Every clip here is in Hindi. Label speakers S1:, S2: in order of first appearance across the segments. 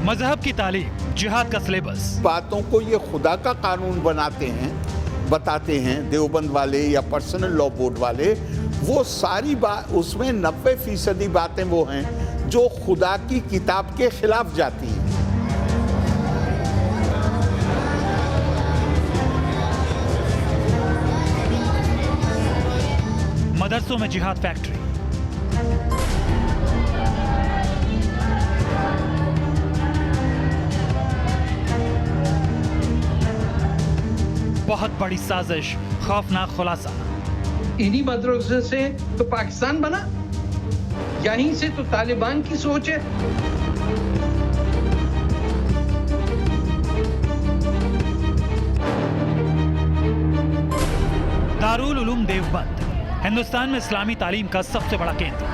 S1: मजहब की तालीम, जिहाद का सिलेबस।
S2: बातों को ये खुदा का कानून बताते हैं देवबंद वाले या पर्सनल लॉ बोर्ड वाले, वो सारी बात उसमें 90% बातें वो हैं जो खुदा की किताब के खिलाफ जाती हैं।
S1: मदरसों में जिहाद फैक्ट्री। बहुत बड़ी साजिश, खौफनाक खुलासा।
S3: इन्हीं मदरसे से तो पाकिस्तान बना, यहीं से तो तालिबान की सोच है।
S1: दारुल उलूम देवबंद हिंदुस्तान में इस्लामी तालीम का सबसे बड़ा केंद्र।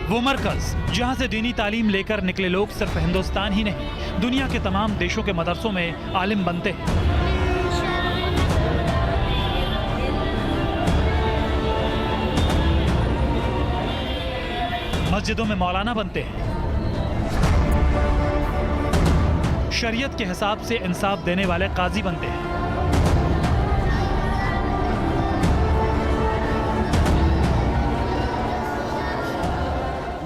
S1: वो मरकज जहां से दीनी तालीम लेकर निकले लोग सिर्फ हिंदुस्तान ही नहीं, दुनिया के तमाम देशों के मदरसों में आलिम बनते हैं। मस्जिदों में मौलाना बनते हैं। शरीयत के हिसाब से इंसाफ देने वाले काजी बनते हैं।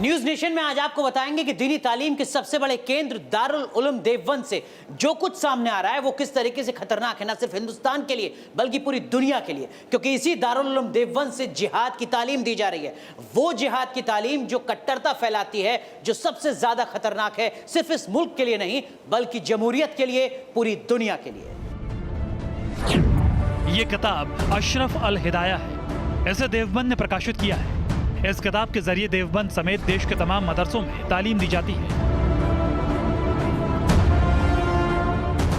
S4: न्यूज नेशन में आज आपको बताएंगे कि दीनी तालीम के सबसे बड़े केंद्र दारुल उलूम देवबंद से जो कुछ सामने आ रहा है वो किस तरीके से खतरनाक है, न सिर्फ हिंदुस्तान के लिए बल्कि पूरी दुनिया के लिए, क्योंकि इसी दारुल उलूम देवबंद से जिहाद की तालीम दी जा रही है। वो जिहाद की तालीम जो कट्टरता फैलाती है, जो सबसे ज्यादा खतरनाक है सिर्फ इस मुल्क के लिए नहीं बल्कि जमहूरियत के लिए, पूरी दुनिया के लिए।
S1: ये किताब अशरफ अल हिदाया है, इसे देवबंद ने प्रकाशित किया है। इस किताब के जरिए देवबंद समेत देश के तमाम मदरसों में तालीम दी जाती है।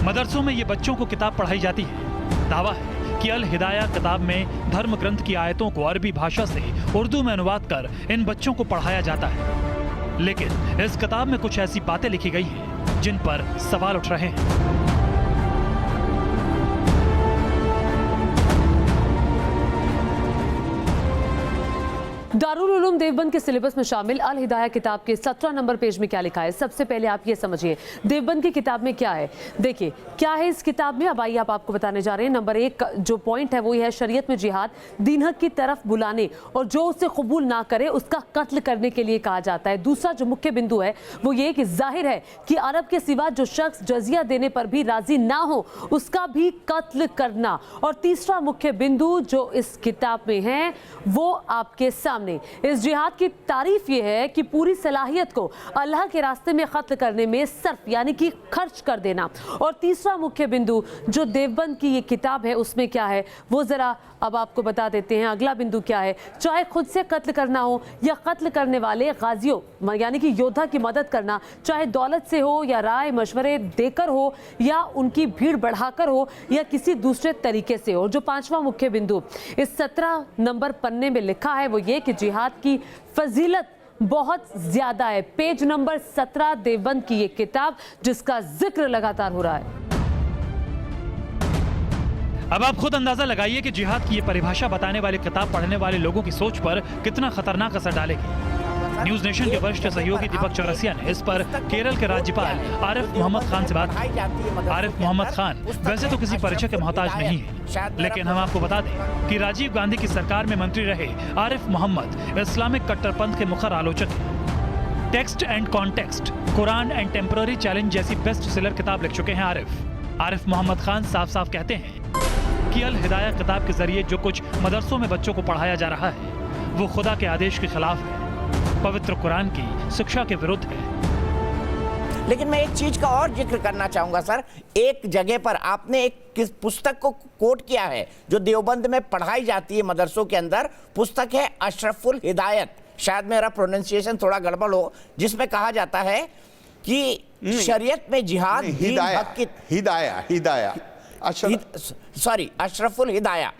S1: मदरसों में ये बच्चों को किताब पढ़ाई जाती है। दावा है कि अल हिदाया किताब में धर्म ग्रंथ की आयतों को अरबी भाषा से उर्दू में अनुवाद कर इन बच्चों को पढ़ाया जाता है। लेकिन इस किताब में कुछ ऐसी बातें लिखी गई हैं जिन पर सवाल उठ रहे हैं।
S5: दारुल उलूम देवबंद के सिलेबस में शामिल अल हिदाया किताब के 17 नंबर पेज में क्या लिखा है। सबसे पहले आप ये समझिए देवबंद की किताब में क्या है। देखिए क्या है इस किताब में, अब आइए आपको बताने जा रहे हैं। नंबर 1 जो पॉइंट है वो ये है, शरीयत में जिहाद दीन हक की तरफ बुलाने और जो उसे कबूल ना करे उसका कत्ल करने के लिए कहा जाता है। दूसरा जो मुख्य बिंदु है वो ये कि जाहिर है कि अरब के सिवा जो शख्स जजिया देने पर भी राजी ना हो उसका भी कत्ल करना। और तीसरा मुख्य बिंदु जो इस किताब में है वो आपके सामने, इस जिहाद की तारीफ यह है कि पूरी सलाहियत को अल्लाह के रास्ते में कत्ल करने में सर्फ यानी कि खर्च कर देना। और तीसरा मुख्य बिंदु जो देवबंद की ये किताब है उसमें क्या है वो जरा अब आपको बता देते हैं। अगला बिंदु क्या है, चाहे खुद से कत्ल करना हो या कत्ल करने वाले गाजियों यानी कि योद्धा की मदद करना, चाहे दौलत से हो या राय मशवरे देकर हो या उनकी भीड़ बढ़ाकर हो या किसी दूसरे तरीके से हो। जो पांचवा मुख्य बिंदु इस 17 नंबर पन्ने में लिखा है वो ये कि जिहाद की फजीलत बहुत ज्यादा है। पेज नंबर 17 देवबंद की ये किताब जिसका जिक्र लगातार हो रहा है।
S1: अब आप खुद अंदाजा लगाइए कि जिहाद की ये परिभाषा बताने वाली किताब पढ़ने वाले लोगों की सोच पर कितना खतरनाक असर डालेगी। न्यूज नेशन के वरिष्ठ सहयोगी दीपक चौरसिया ने इस पर केरल के राज्यपाल आरिफ मोहम्मद खान से बात की। आरिफ मोहम्मद खान वैसे तो किसी परिचय के मोहताज नहीं है, लेकिन हम आपको बता दें कि राजीव गांधी की सरकार में मंत्री रहे आरिफ मोहम्मद इस्लामिक कट्टरपंथ के मुखर आलोचक हैं। Text and context, Quran and temporary challenge जैसी बेस्ट सेलर किताब लिख चुके हैं आरिफ मोहम्मद खान साफ साफ कहते हैं कि अल हिदाया किताब के जरिए जो कुछ मदरसों में बच्चों को पढ़ाया जा रहा है वो खुदा के आदेश के खिलाफ है, पवित्र कुरान की शिक्षा के विरुद्ध है।
S6: लेकिन मैं एक चीज का और जिक्र करना चाहूंगा सर, एक जगह पर आपने एक किस पुस्तक को कोट किया है जो देवबंद में पढ़ाई जाती है मदरसों के अंदर। पुस्तक है अशरफुल हिदायत, शायद मेरा प्रोनाउंसिएशन थोड़ा गड़बड़ हो, जिसमें कहा जाता है कि शरीयत में जिहाद अशरफुल हिदाया,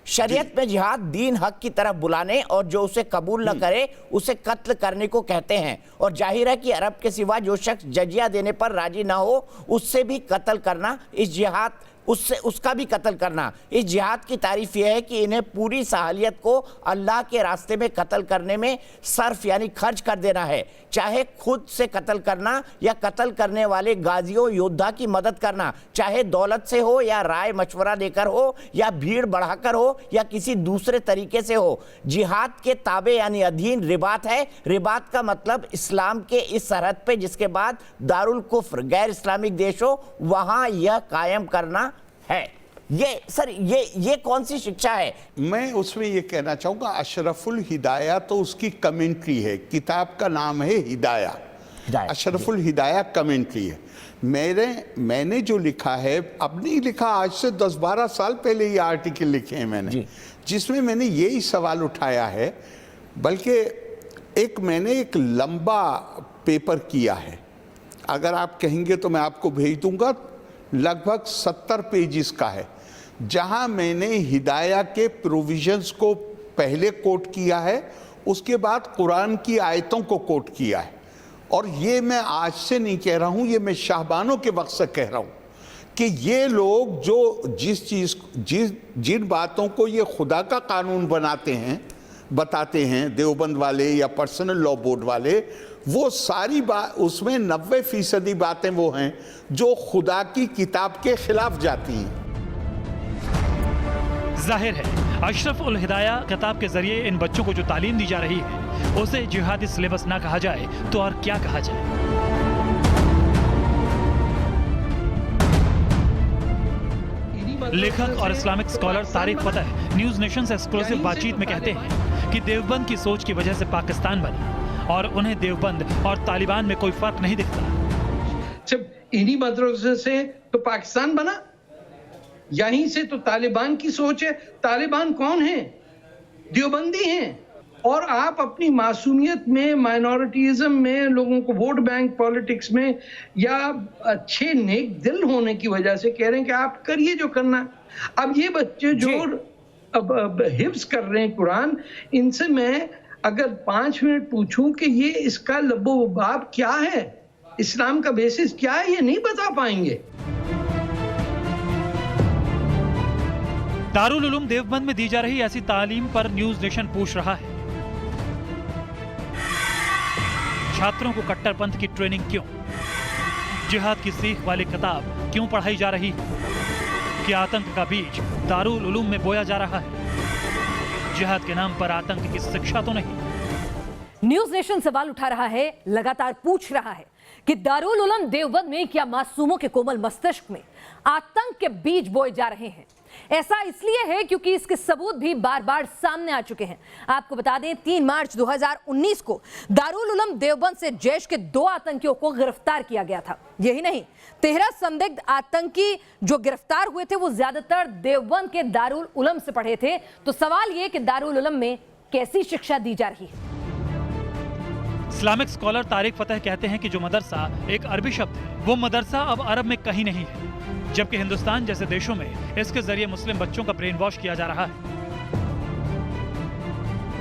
S6: शरीयत में जिहाद दीन हक की तरफ बुलाने और जो उसे कबूल न करे उसे कत्ल करने को कहते हैं। और जाहिर है कि अरब के सिवा जो शख्स जजिया देने पर राजी ना हो उससे भी कत्ल करना इस जिहाद उससे उसका भी कत्ल करना। इस जिहाद की तारीफ यह है कि इन्हें पूरी सहालियत को अल्लाह के रास्ते में कत्ल करने में सर्फ यानी खर्च कर देना है, चाहे खुद से कत्ल करना या कत्ल करने वाले गाजियों योद्धा की मदद करना, चाहे दौलत से हो या राय मशवरा देकर हो या भीड़ बढ़ाकर हो या किसी दूसरे तरीके से हो। जिहाद के ताबे यानी अधीन रिबात है। रिबात का मतलब इस्लाम के इस सरहद पे जिसके बाद दारुल कुफ्र गैर इस्लामिक देश हो वहां यह कायम करना है। ये सर ये कौन सी शिक्षा है?
S2: मैं उसमें ये कहना चाहूँगा, अशरफुल हिदाया तो उसकी कमेंट्री है, किताब का नाम है हिदाया, अशरफुल हिदाया कमेंट्री है। मैंने जो लिखा है, अब नहीं लिखा, आज से 10-12 साल पहले ये आर्टिकल लिखे हैं मैंने, जिसमें मैंने यही सवाल उठाया है, बल्कि मैंने एक लंबा पेपर किया है, अगर आप कहेंगे तो मैं आपको भेज दूंगा, लगभग 70 पेजेस का है, जहां मैंने हिदाया के प्रोविजंस को पहले कोट किया है, उसके बाद कुरान की आयतों को कोट किया है। और ये मैं आज से नहीं कह रहा हूं, ये मैं शाहबानों के वक्त से कह रहा हूं कि ये लोग जो जिन बातों को ये खुदा का कानून बताते हैं देवबंद वाले या पर्सनल लॉ बोर्ड वाले, वो सारी बात उसमें 90% बातें वो हैं जो खुदा की किताब के खिलाफ जाती हैं।
S1: जाहिर है अशरफ उल हिदाया किताब के जरिए इन बच्चों को जो तालीम दी जा रही है उसे जिहादी सिलेबस ना कहा जाए तो और क्या कहा जाए। लेखक और इस्लामिक स्कॉलर तारिक फतेह न्यूज नेशन से एक्सक्लूसिव बातचीत में कहते हैं कि देवबंद की सोच की वजह से पाकिस्तान बना और उन्हें देवबंद और तालिबान में कोई फर्क नहीं दिखता।
S3: जब इन्हीं मदरसे से तो पाकिस्तान बना, यहीं से तो तालिबान की सोच है। तालिबान कौन है? देवबंदी हैं। और आप अपनी मासूमियत में, माइनॉरिटीज़म में, लोगों को वोट बैंक पॉलिटिक्स में या अच्छे नेक दिल होने की वजह से कह रहे हैं कि आप करिए जो करना। अब ये बच्चे जो अब हिफ्ज कर रहे हैं कुरान, इनसे मैं अगर 5 मिनट पूछूं कि ये इसका लब्बो-बाब क्या है, इस्लाम का बेसिस क्या है, ये नहीं बता पाएंगे।
S1: दारुल उलूम देवबंद में दी जा रही ऐसी तालीम पर न्यूज नेशन पूछ रहा है, छात्रों को कट्टरपंथ की ट्रेनिंग क्यों? जिहाद की सीख वाली किताब क्यों पढ़ाई जा रही है? क्या आतंक का बीज दारुल उलूम में बोया जा रहा है? जिहाद के नाम पर आतंक की शिक्षा तो नहीं?
S7: न्यूज नेशन सवाल उठा रहा है, लगातार पूछ रहा है कि दारुल उलूम देवबंद में क्या मासूमों के कोमल मस्तिष्क में आतंक के बीज बोए जा रहे हैं? ऐसा इसलिए है क्योंकि इसके सबूत भी बार बार सामने आ चुके हैं। आपको बता दें 3 मार्च 2019 को दारुल उलूम देवबंद से जैश के 2 आतंकियों को गिरफ्तार किया गया था। यही नहीं, 13 संदिग्ध आतंकी जो गिरफ्तार हुए थे वो ज्यादातर देवबंद के दारुल उलूम से पढ़े थे। तो सवाल ये कि दारुल उलूम में कैसी शिक्षा दी जा रही है?
S1: इस्लामिक स्कॉलर तारिक फतेह कहते हैं कि जो मदरसा एक अरबी शब्द है, वो मदरसा अब अरब में कहीं नहीं है, जबकि हिंदुस्तान जैसे देशों में इसके जरिए मुस्लिम बच्चों का ब्रेन वॉश किया जा रहा है।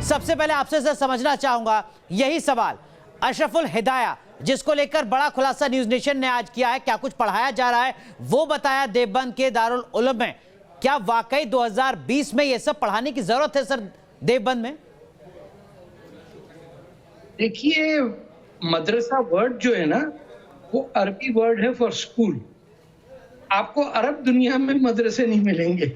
S4: सबसे पहले आपसे सर समझना चाहूंगा यही सवाल, अशरफुल हिदाया जिसको लेकर बड़ा खुलासा न्यूज नेशन ने आज किया है, क्या कुछ पढ़ाया जा रहा है वो बताया देवबंद के दारुल उलूम में, क्या वाकई 2020 में ये सब पढ़ाने की जरूरत है सर देवबंद में?
S3: देखिए, मदरसा वर्ड जो है ना वो अरबी वर्ड है फॉर स्कूल। आपको अरब दुनिया में मदरसे नहीं मिलेंगे।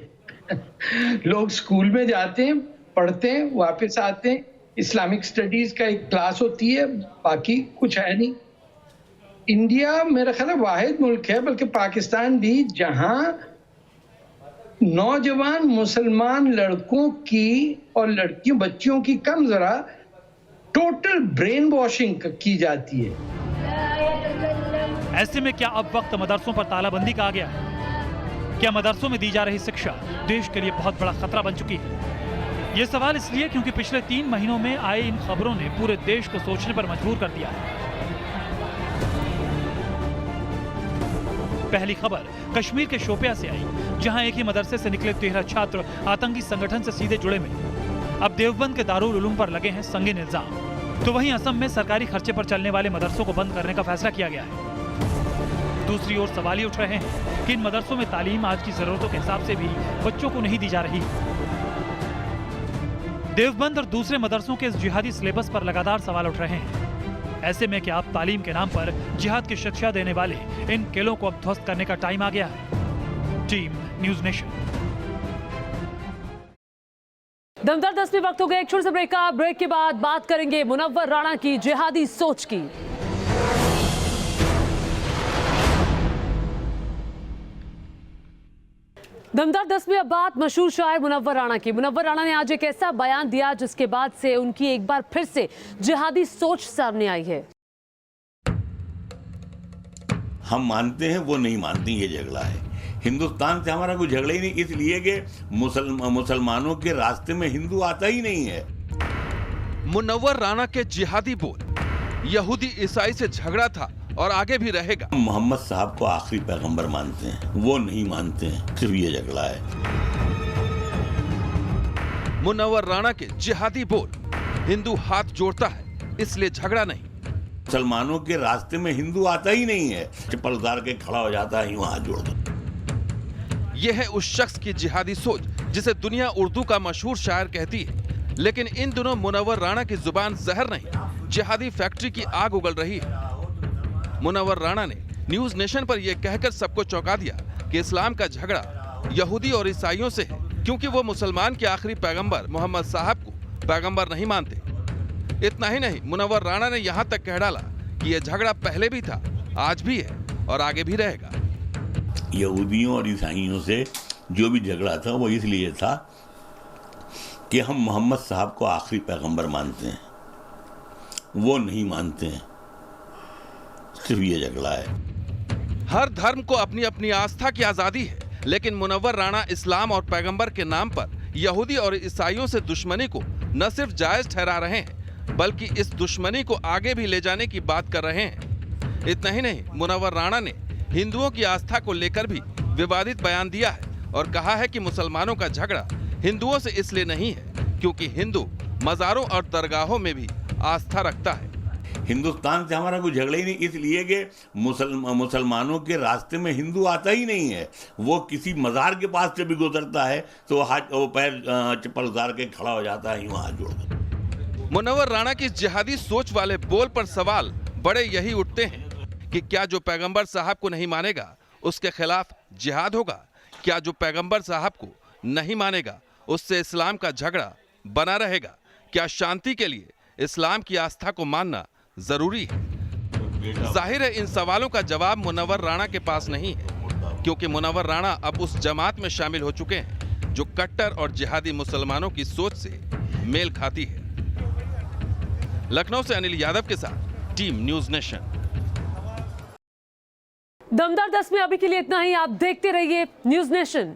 S3: लोग स्कूल में जाते हैं, पढ़ते हैं, वापस आते हैं, इस्लामिक स्टडीज का एक क्लास होती है, बाकी कुछ है नहीं। इंडिया मेरा ख्याल है वाहिद मुल्क है, बल्कि पाकिस्तान भी, जहां नौजवान मुसलमान लड़कों की और लड़कियों बच्चियों की कम जरा टोटल ब्रेन वॉशिंग की जाती है।
S1: ऐसे में क्या अब वक्त मदरसों पर तालाबंदी का आ गया है? क्या मदरसों में दी जा रही शिक्षा देश के लिए बहुत बड़ा खतरा बन चुकी है? ये सवाल इसलिए क्योंकि पिछले 3 महीनों में आई इन खबरों ने पूरे देश को सोचने पर मजबूर कर दिया है। पहली खबर कश्मीर के शोपिया से आई, जहां एक ही मदरसे से निकले 13 छात्र आतंकी संगठन से सीधे जुड़े मिले। अब देवबंद के दारुल उलूम पर लगे हैं संगीन इल्जाम। तो वहीं असम में सरकारी खर्चे पर चलने वाले मदरसों को बंद करने का फैसला किया गया है। दूसरी ओर सवाल ये उठ रहे हैं कि इन मदरसों में तालीम आज की जरूरतों के हिसाब से भी बच्चों को नहीं दी जा रही। देवबंद और दूसरे मदरसों के इस जिहादी सिलेबस पर लगातार सवाल उठ रहे हैं। ऐसे में क्या अब तालीम के नाम पर जिहाद की शिक्षा देने वाले इन किलों को अब ध्वस्त करने का टाइम आ गया है? Team news nation.
S5: दमदार 10वें वक्त हो गए एक छोटे से ब्रेक का। ब्रेक के बाद बात करेंगे मुनव्वर राणा की जिहादी सोच की। दमदार 10वें अब बात मशहूर शायर मुनव्वर राणा की। मुनव्वर राणा ने आज एक ऐसा बयान दिया जिसके बाद से उनकी एक बार फिर से जिहादी सोच सामने आई है।
S8: हम मानते हैं, वो नहीं मानती, ये झगड़ा है। हिंदुस्तान से हमारा कोई झगड़ा ही नहीं, इसलिए कि मुसलमानों के रास्ते में हिंदू आता ही नहीं है।
S9: मुनव्वर राणा के जिहादी बोल, यहूदी ईसाई से झगड़ा था और आगे भी रहेगा।
S8: मोहम्मद साहब को आखिरी पैगंबर मानते हैं, वो नहीं मानते हैं, सिर्फ ये झगड़ा है।
S9: मुनव्वर राणा के जिहादी बोल, हिंदू हाथ जोड़ता है इसलिए झगड़ा नहीं।
S8: मुसलमानों के रास्ते में हिंदू आता ही नहीं है, चप्पल उतार के खड़ा हो जाता है, यूं हाथ जोड़ दो।
S9: यह है उस शख्स की जिहादी सोच जिसे दुनिया उर्दू का मशहूर शायर कहती है। लेकिन इन दिनों मुनव्वर राणा की जुबान जहर नहीं, जिहादी फैक्ट्री की आग उगल रही है। मुनव्वर राणा ने न्यूज नेशन पर यह कहकर सबको चौंका दिया कि इस्लाम का झगड़ा यहूदी और ईसाइयों से है, क्योंकि वो मुसलमान के आखिरी पैगंबर मोहम्मद साहब को पैगंबर नहीं मानते। इतना ही नहीं, मुनव्वर राणा ने यहाँ तक कह डाला कि यह झगड़ा पहले भी था, आज भी है और आगे भी रहेगा।
S8: यहूदियों और ईसाइयों से जो भी झगड़ा था वो इसलिए था कि हम मोहम्मद साहब को आखिरी पैगंबर मानते हैं, वो नहीं मानते हैं, सिर्फ ये झगड़ा है।
S9: हर धर्म को अपनी अपनी आस्था की आजादी है, लेकिन मुनव्वर राणा इस्लाम और पैगंबर के नाम पर यहूदी और ईसाइयों से दुश्मनी को न सिर्फ जायज ठहरा रहे हैं, बल्कि इस दुश्मनी को आगे भी ले जाने की बात कर रहे हैं। इतना ही नहीं, मुनव्वर राणा ने हिंदुओं की आस्था को लेकर भी विवादित बयान दिया है और कहा है कि मुसलमानों का झगड़ा हिंदुओं से इसलिए नहीं है क्योंकि हिंदू मज़ारों और दरगाहों में भी आस्था रखता है।
S8: हिंदुस्तान से हमारा कोई झगड़ा ही नहीं, इसलिए कि मुसलमानों के रास्ते में हिंदू आता ही नहीं है। वो किसी मज़ार के पास से भी गुजरता है तो वो पैर चप्पल उतार के खड़ा हो जाता है, यूं हाथ जोड़ दो।
S9: मुनव्वर राणा की जिहादी सोच वाले बोल पर सवाल बड़े यही उठते हैं कि क्या जो पैगंबर साहब को नहीं मानेगा उसके खिलाफ जिहाद होगा? क्या जो पैगंबर साहब को नहीं मानेगा उससे इस्लाम का झगड़ा बना रहेगा? क्या शांति के लिए इस्लाम की आस्था को मानना जरूरी है? जाहिर है इन सवालों का जवाब मुनव्वर राणा के पास नहीं है, क्योंकि मुनव्वर राणा अब उस जमात में शामिल हो चुके हैं जो कट्टर और जिहादी मुसलमानों की सोच से मेल खाती है। लखनऊ से अनिल यादव के साथ टीम न्यूज नेशन।
S5: दमदार 10 में अभी के लिए इतना ही। आप देखते रहिए न्यूज नेशन।